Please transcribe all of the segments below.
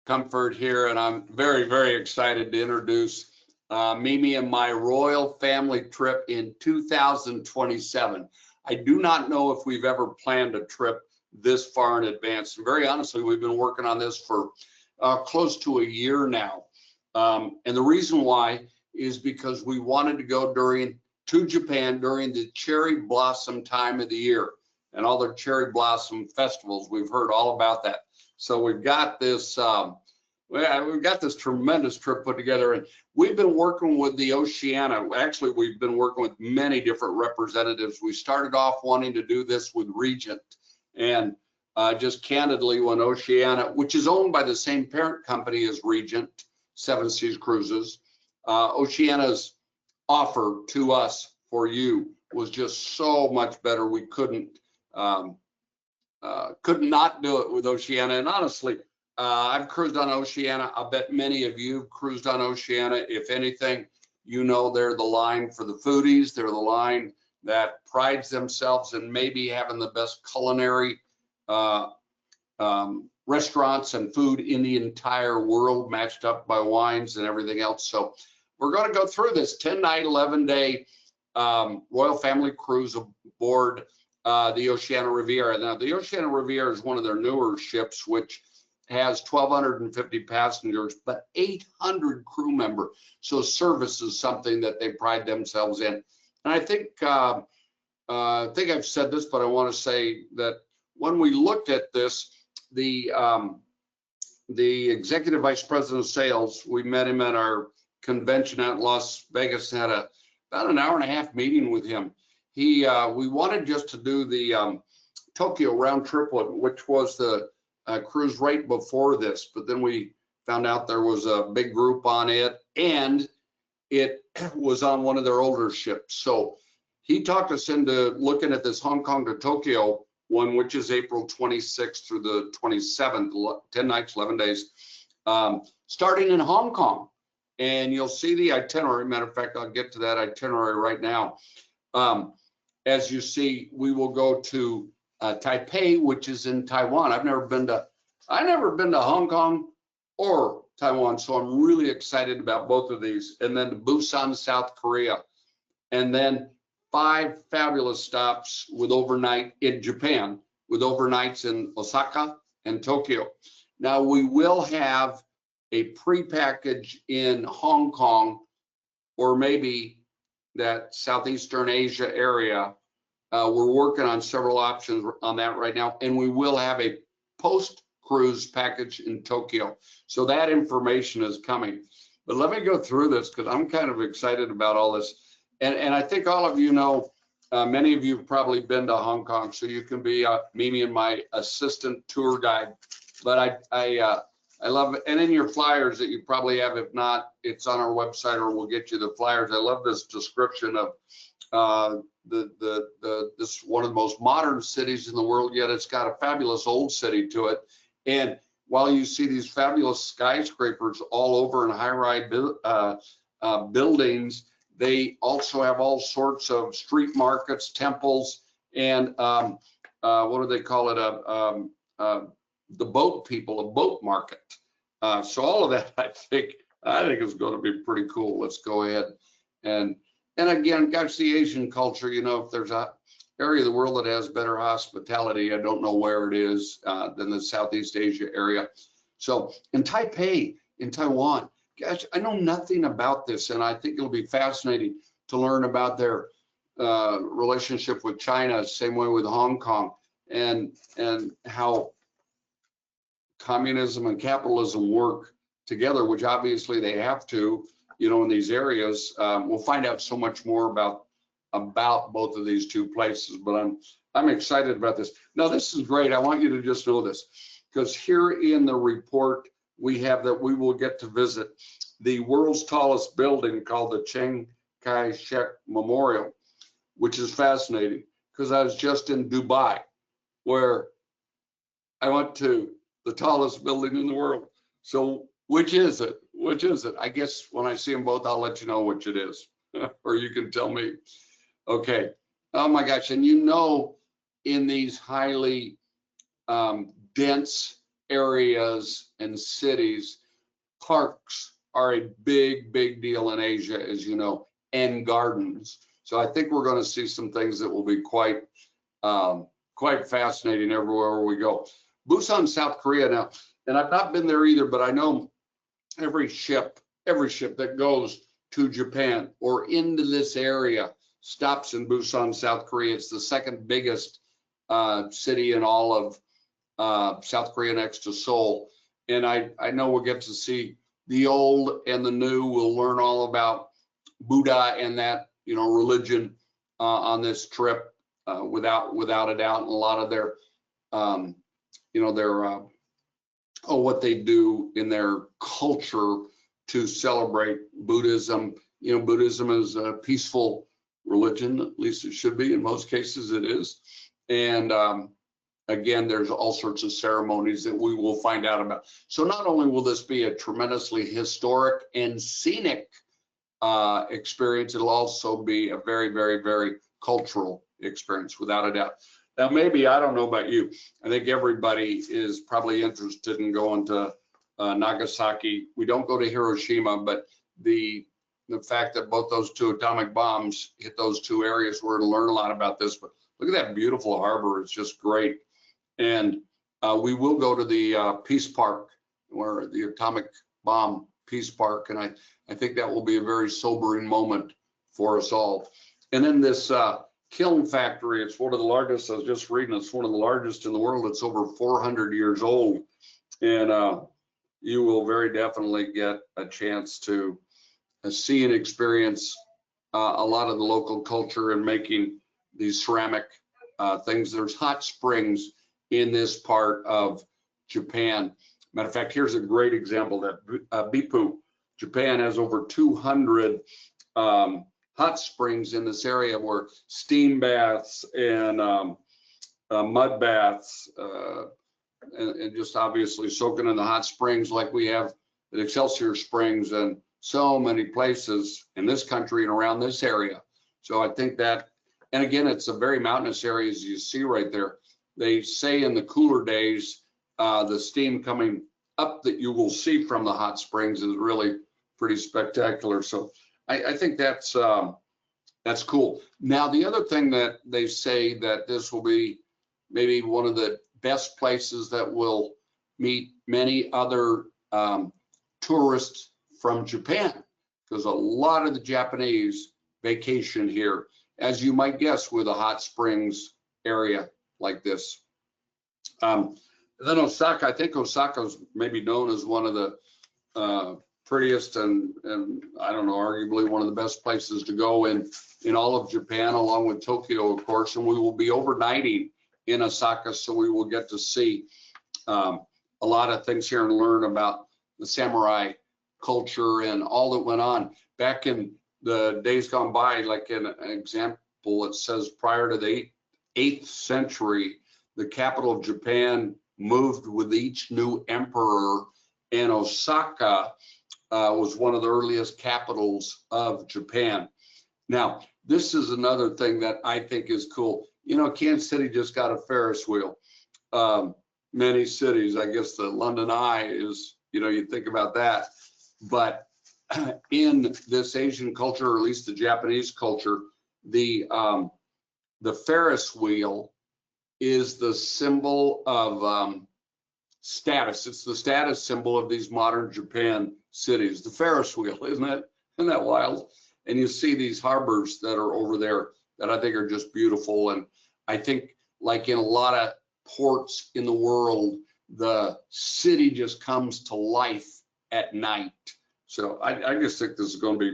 Comfort here, and I'm very, very excited to introduce Mimi and my royal family trip in 2027. I do not know if we've ever planned a trip this far in advance. And very honestly, we've been working on this for close to a year now. And the reason why is because we wanted to go to Japan during the cherry blossom time of the year and all the cherry blossom festivals. We've heard all about that. So we've got this tremendous trip put together, and we've been working with the Oceania. Actually, we've been working with many different representatives. We started off wanting to do this with Regent, and just candidly, when Oceania, which is owned by the same parent company as Regent, Seven Seas Cruises, Oceania's offer to us for you was just so much better. We could not do it with Oceania. And honestly, I've cruised on Oceania. I bet many of you have cruised on Oceania. If anything, you know they're the line for the foodies. They're the line that prides themselves in maybe having the best culinary restaurants and food in the entire world, matched up by wines and everything else. So we're going to go through this 10-night, 11-day royal family cruise aboard the Oceania Riviera. Now, the Oceania Riviera is one of their newer ships, which has 1,250 passengers, but 800 crew members. So service is something that they pride themselves in. And I think I've said this, but I want to say that when we looked at this, the executive vice president of sales, we met him at our convention out in Las Vegas, had about an hour and a half meeting with him. We wanted just to do the Tokyo round trip, which was the cruise right before this, but then we found out there was a big group on it, and it was on one of their older ships. So he talked us into looking at this Hong Kong to Tokyo one, which is April 26th through the 27th, 10 nights, 11 days, starting in Hong Kong. And you'll see the itinerary. Matter of fact, I'll get to that itinerary right now. As you see, we will go to Taipei, which is in Taiwan. I've never been to Hong Kong or Taiwan, so I'm really excited about both of these. And then to Busan, South Korea, and then 5 fabulous stops with overnight in Japan, with overnights in Osaka and Tokyo. Now we will have a pre-package in Hong Kong, or maybe that Southeastern Asia area. We're working on several options on that right now, and we will have a post-cruise package in Tokyo. So that information is coming. But let me go through this because I'm kind of excited about all this. And I think all of you know, many of you have probably been to Hong Kong, so you can be Mimi and my assistant tour guide. But I love it. And in your flyers that you probably have, if not, it's on our website, or we'll get you the flyers. I love this description of this one of the most modern cities in the world, yet it's got a fabulous old city to it. And while you see these fabulous skyscrapers all over and high-rise buildings, they also have all sorts of street markets, temples, and what do they call it? The boat people, a boat market. So all of that, I think is going to be pretty cool. Let's go ahead and again, gosh, the Asian culture. You know, if there's a area of the world that has better hospitality, I don't know where it is than the Southeast Asia area. So in Taipei, in Taiwan. Gosh, I know nothing about this, and I think it'll be fascinating to learn about their relationship with China, same way with Hong Kong, and how communism and capitalism work together, which obviously they have to, you know, in these areas. We'll find out so much more about both of these two places, but I'm excited about this. Now, this is great. I want you to just know this, because here in the report, we have that we will get to visit the world's tallest building called the Chiang Kai-shek Memorial, which is fascinating because I was just in Dubai, where I went to the tallest building in the world. So which is it? Which is it? I guess when I see them both, I'll let you know which it is, or you can tell me. Okay. Oh my gosh. And you know, in these highly dense areas and cities. Parks are a big, big deal in Asia, as you know, and gardens. So I think we're going to see some things that will be quite fascinating everywhere we go. Busan, South Korea now, and I've not been there either, but I know every ship that goes to Japan or into this area stops in Busan, South Korea. It's the second biggest city in all of South Korea next to Seoul. And I know we'll get to see the old and the new. We'll learn all about Buddha and that, religion on this trip without a doubt. And a lot of their, what they do in their culture to celebrate Buddhism. Buddhism is a peaceful religion, at least it should be. In most cases it is. And again, there's all sorts of ceremonies that we will find out about. So not only will this be a tremendously historic and scenic experience, it'll also be a very, very, very cultural experience, without a doubt. Now, maybe, I don't know about you, I think everybody is probably interested in going to Nagasaki. We don't go to Hiroshima, but the fact that both those two atomic bombs hit those two areas, we're going to learn a lot about this. But look at that beautiful harbor. It's just great. And we will go to the Peace Park, where the atomic bomb Peace Park. And I think that will be a very sobering moment for us all. And then this kiln factory, it's one of the largest, I was just reading, it's one of the largest in the world. It's over 400 years old. And you will very definitely get a chance to see and experience a lot of the local culture in making these ceramic things. There's hot springs in this part of Japan. Matter of fact, here's a great example that Beppu, Japan has over 200 hot springs in this area, where steam baths and mud baths and just obviously soaking in the hot springs like we have at Excelsior Springs and so many places in this country and around this area. So I think that, and again, it's a very mountainous area, as you see right there. They say in the cooler days, the steam coming up that you will see from the hot springs is really pretty spectacular. So I think that's cool. Now, the other thing that they say that this will be maybe one of the best places that will meet many other tourists from Japan, because a lot of the Japanese vacation here, as you might guess, with a hot springs area like this. Then Osaka, I think Osaka is maybe known as one of the prettiest and I don't know, arguably one of the best places to go in all of Japan, along with Tokyo, of course. And we will be overnighting in Osaka, so we will get to see a lot of things here and learn about the samurai culture and all that went on back in the days gone by. Like an example, it says prior to the 8th century, the capital of Japan moved with each new emperor, and Osaka was one of the earliest capitals of Japan. Now, this is another thing that I think is cool. Kansas City just got a Ferris wheel. Many cities, I guess the London Eye is, you think about that. But in this Asian culture, or at least the Japanese culture, the Ferris wheel is the symbol of status. It's the status symbol of these modern Japan cities, the Ferris wheel. Isn't that wild? And you see these harbors that are over there that I think are just beautiful. And I think, like in a lot of ports in the world, the city just comes to life at night. So I just think this is going to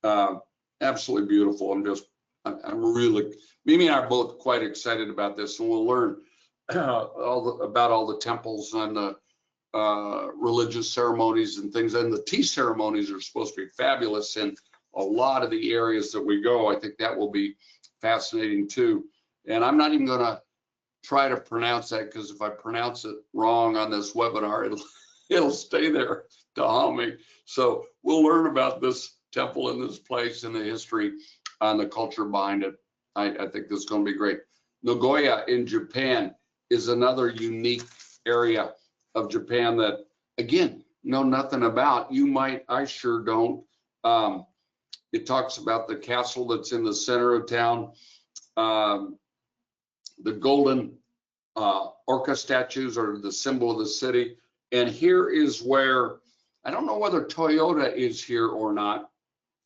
be absolutely beautiful. I'm really, Mimi and I are both quite excited about this, and we'll learn about all the temples and the religious ceremonies and things. And the tea ceremonies are supposed to be fabulous in a lot of the areas that we go. I think that will be fascinating too. And I'm not even going to try to pronounce that, because if I pronounce it wrong on this webinar, it'll stay there to haunt me. So we'll learn about this temple and this place and the history and the culture behind it. I think this is going to be great. Nagoya in Japan is another unique area. of Japan that, again, know nothing about. You might, I sure don't. It talks about the castle that's in the center of town, the golden orca statues are the symbol of the city. And here is where, I don't know whether Toyota is here or not,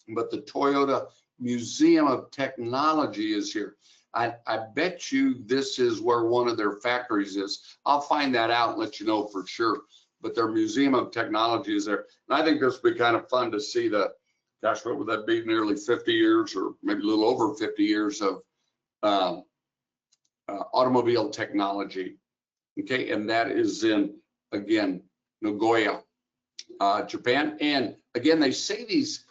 but the Toyota Museum of Technology is here. I bet you this is where one of their factories is. I'll find that out and let you know for sure. But their Museum of Technology is there. And I think this would be kind of fun to see the, gosh, what would that be, nearly 50 years or maybe a little over 50 years of automobile technology. Okay, and that is in, again, Nagoya, Japan. And again, they say these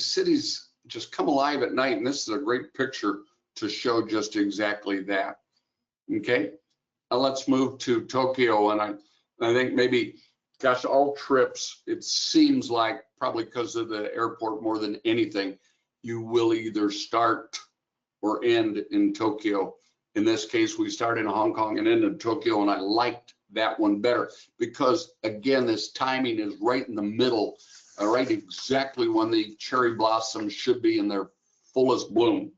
cities just come alive at night, and this is a great picture to show just exactly that. Okay, now let's move to Tokyo, and I think maybe, gosh, all trips, it seems like probably because of the airport more than anything, you will either start or end in Tokyo. In this case, we started in Hong Kong and ended in Tokyo, and I liked that one better because, again, this timing is right in the middle, right exactly when the cherry blossoms should be in their fullest bloom.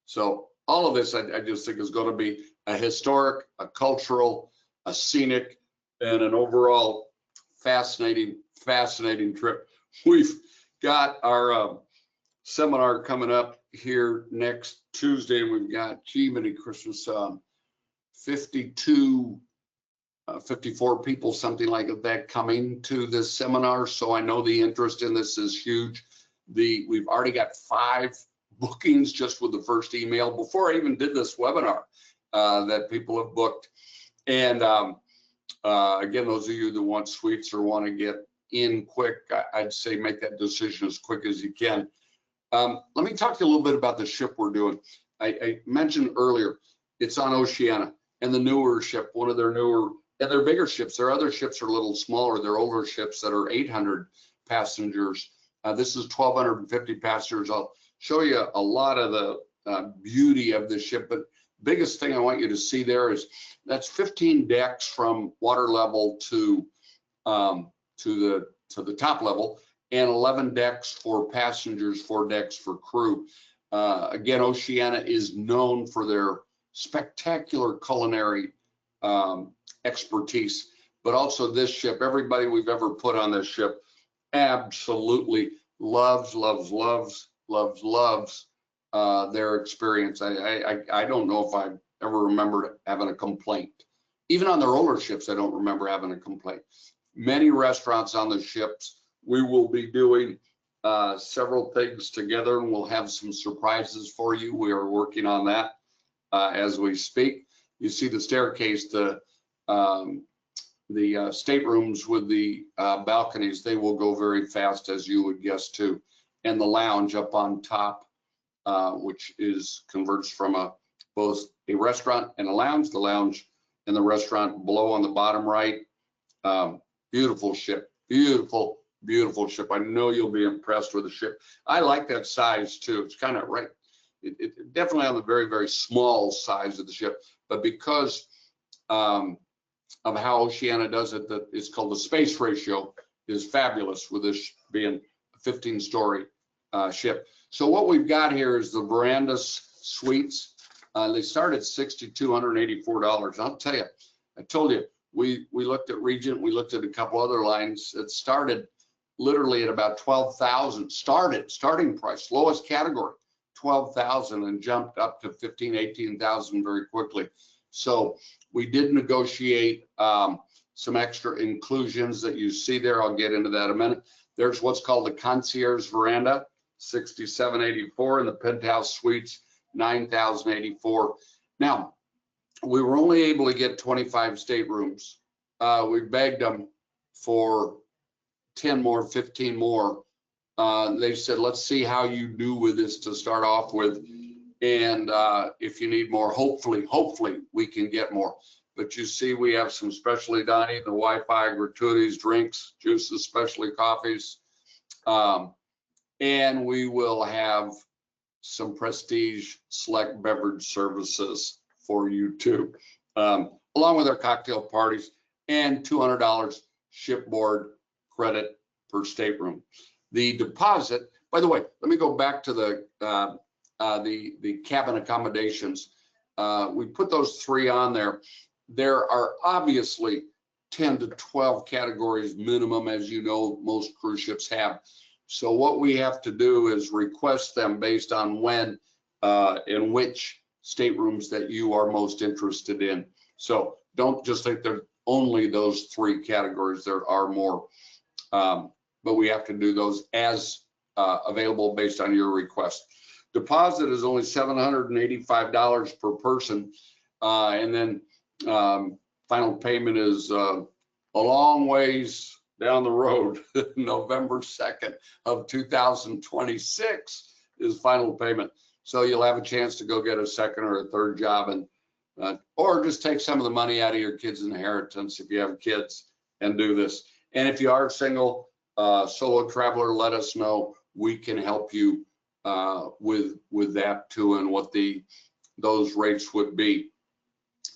So all of this, I just think is going to be a historic, a cultural, a scenic, and an overall fascinating trip. We've got our seminar coming up here next Tuesday. We've got, gee, many Christmas, 54 people, something like that, coming to this seminar. So I know the interest in this is huge. We've already got 5 bookings just with the first email before I even did this webinar that people have booked. And again, those of you that want suites or want to get in quick, I'd say make that decision as quick as you can. Let me talk to you a little bit about the ship we're doing. I mentioned earlier, it's on Oceania, and the newer ship, one of their newer, and they're bigger ships. Their other ships are a little smaller. They're older ships that are 800 passengers. This is 1,250 passengers. I'll show you a lot of the beauty of the ship, but biggest thing I want you to see there is that's 15 decks from water level to the top level, and 11 decks for passengers, 4 decks for crew. Again, Oceania is known for their spectacular culinary expertise, but also this ship, everybody we've ever put on this ship absolutely loves their experience. I don't know if I ever remembered having a complaint. Even on their older ships, I don't remember having a complaint. Many restaurants on the ships. We will be doing several things together, and we'll have some surprises for you. We are working on that as we speak. You see the staircase, the staterooms with the balconies, they will go very fast, as you would guess too. And the lounge up on top, which converts from both a restaurant and a lounge. The lounge and the restaurant below on the bottom right. Beautiful ship, beautiful ship. I know you'll be impressed with the ship. I like that size too. It's kind of right. It definitely on the very, very small size of the ship, but because of how Oceania does it, that it's called the space ratio, is fabulous with this being a 15-story ship. So what we've got here is the veranda suites. They start at $6,284. I'll tell you, I told you, we looked at Regent, we looked at a couple other lines. It started literally at about 12,000, starting price, lowest category, 12,000, and jumped up to 15, 18,000 very quickly. So we did negotiate some extra inclusions that you see there. I'll get into that in a minute. There's what's called the concierge veranda, $6,784, and the penthouse suites, $9,084. Now, we were only able to get 25 staterooms. We begged them for 10 more, 15 more. They said, let's see how you do with this to start off with. And if you need more, hopefully we can get more. But you see, we have some specialty dining, the Wi-Fi, gratuities, drinks, juices, specialty coffees. And we will have some prestige select beverage services for you too, along with our cocktail parties. and $200 shipboard credit per stateroom. The deposit, by the way, let me go back to the cabin accommodations. We put those 3 on there. There are obviously 10 to 12 categories minimum, as you know, most cruise ships have. So what we have to do is request them based on when and which staterooms that you are most interested in. So don't just think they're only those 3 categories. There are more, but we have to do those as available based on your request. Deposit is only $785 per person, and then final payment is a long ways down the road. November 2nd of 2026 is final payment. So you'll have a chance to go get a second or a third job, and or just take some of the money out of your kids' inheritance if you have kids and do this. And if you are single, solo traveler, let us know. We can help you with that too, and what those rates would be.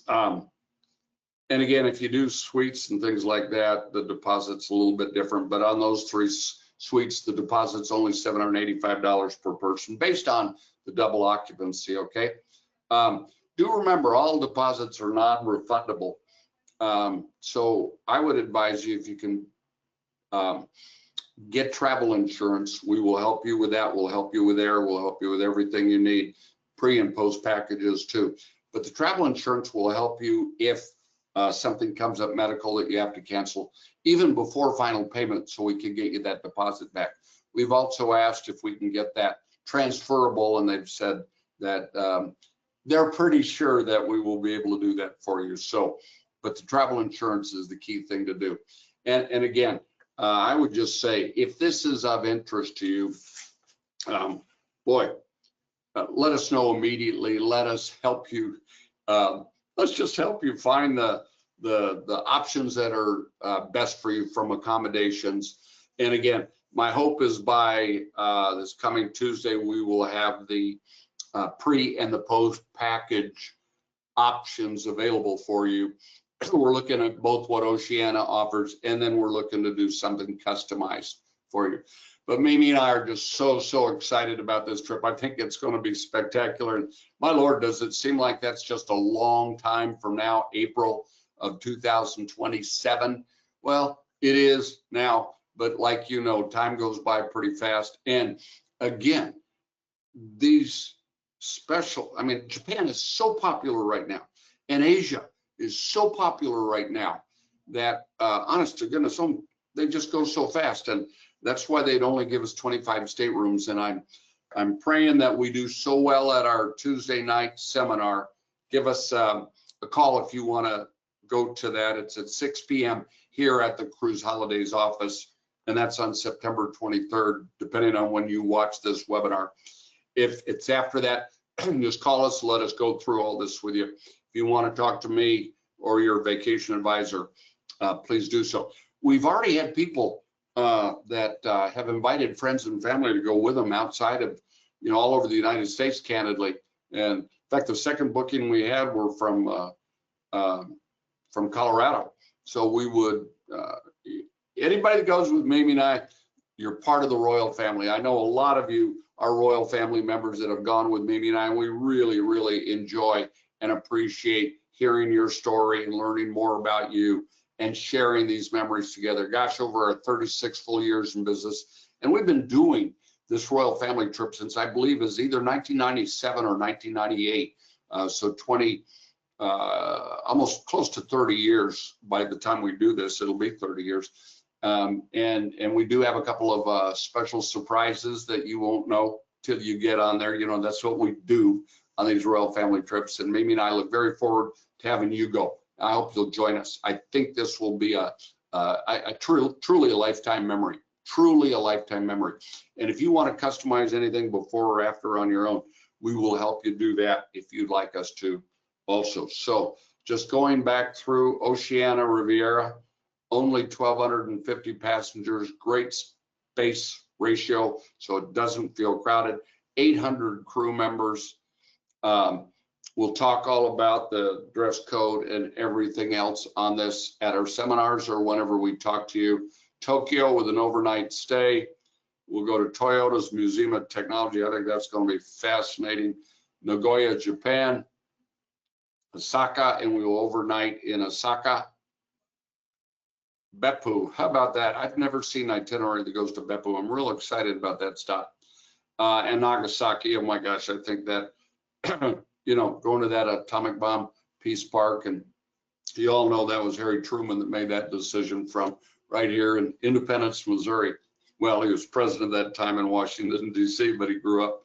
And again, if you do suites and things like that, the deposit's a little bit different. But on those 3 suites, the deposit's only $785 per person based on the double occupancy, okay? Do remember, all deposits are non-refundable. So I would advise you, if you can get travel insurance, we will help you with that. We'll help you with air. We'll help you with everything you need, pre and post packages too. But the travel insurance will help you if something comes up medical that you have to cancel, even before final payment, so we can get you that deposit back. We've also asked if we can get that transferable, and they've said that they're pretty sure that we will be able to do that for you. So, but the travel insurance is the key thing to do. And again, I would just say, if this is of interest to you, let us know immediately. Let us help you. Let's just help you find the options that are best for you from accommodations. And again, my hope is by this coming Tuesday, we will have the pre and the post package options available for you. We're looking at both what Oceania offers, and then we're looking to do something customized for you. But Mimi and I are just so excited about this trip. I think it's going to be spectacular. And my Lord, does it seem like that's just a long time from now, April of 2027? Well, it is now, but like you know, time goes by pretty fast. And again, these special, I mean, Japan is so popular right now, and Asia is so popular right now that honest to goodness, they just go so fast. And that's why they'd only give us 25 staterooms. And I'm praying that we do so well at our Tuesday night seminar. Give us a call if you want to go to that. It's at 6 p.m. here at the Cruise Holidays office, and that's on September 23rd, depending on when you watch this webinar. If it's after that, just call us, let us go through all this with you. If you want to talk to me or your vacation advisor, please do so. We've already had people that have invited friends and family to go with them outside of, all over the United States, candidly. And in fact, the second booking we had were from Colorado. So we would, anybody that goes with Mimi and I, you're part of the royal family. I know a lot of you are royal family members that have gone with Mimi and I, and we really enjoy and appreciate hearing your story and learning more about you and sharing these memories together. Gosh, over our 36 full years in business. And we've been doing this royal family trip since, I believe, is either 1997 or 1998. So 20, almost close to 30 years. By the time we do this, it'll be 30 years. And we do have a couple of special surprises that you won't know till you get on there. That's what we do on these royal family trips. And Mimi and I look very forward to having you go. I hope you'll join us. I think this will be a truly a lifetime memory, truly a lifetime memory. And if you want to customize anything before or after on your own, we will help you do that if you'd like us to also. So just going back through Oceania Riviera, only 1,250 passengers, great space ratio, so it doesn't feel crowded, 800 crew members. We'll talk all about the dress code and everything else on this at our seminars or whenever we talk to you. Tokyo with an overnight stay. We'll go to Toyota's Museum of Technology. I think that's going to be fascinating. Nagoya, Japan. Osaka, and we will overnight in Osaka. Beppu, how about that? I've never seen an itinerary that goes to Beppu. I'm real excited about that stop. And Nagasaki, oh my gosh, I think that, you know, going to that atomic bomb peace park, and you all know that was Harry Truman that made that decision from right here in Independence, Missouri. Well, he was president at that time in Washington, D.C., but he grew up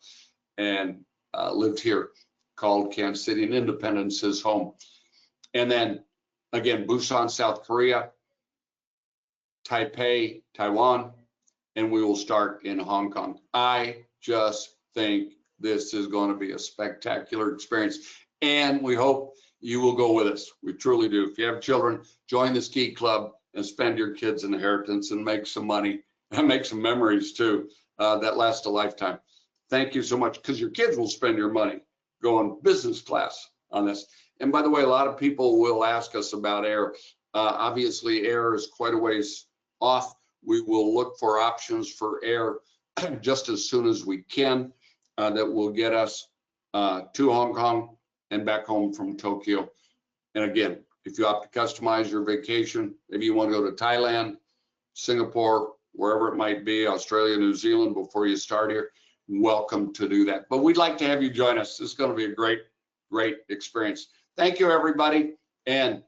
and lived here, called Kansas City, and Independence his home. And then again, Busan, South Korea, Taipei, Taiwan, and we will start in Hong Kong. I just think this is going to be a spectacular experience, and we hope you will go with us. We truly do. If you have children, join the ski club and spend your kids' inheritance and make some money and make some memories too that last a lifetime. Thank you so much, because your kids will spend your money going business class on this. And by the way, a lot of people will ask us about air. Obviously, air is quite a ways off. We will look for options for air just as soon as we can that will get us to Hong Kong and back home from Tokyo. And again, if you opt to customize your vacation, maybe you want to go to Thailand, Singapore, wherever it might be, Australia, New Zealand, before you start here, welcome to do that. But we'd like to have you join us. It's going to be a great, great experience. Thank you, everybody, and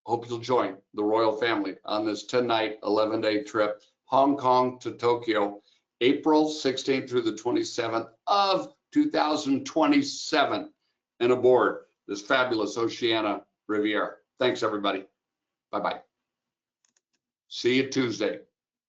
hope you'll join the royal family on this 10-night, 11-day trip, Hong Kong to Tokyo, April 16th through the 27th of 2027, and aboard this fabulous Oceania Riviera. Thanks, everybody. Bye-bye. See you Tuesday.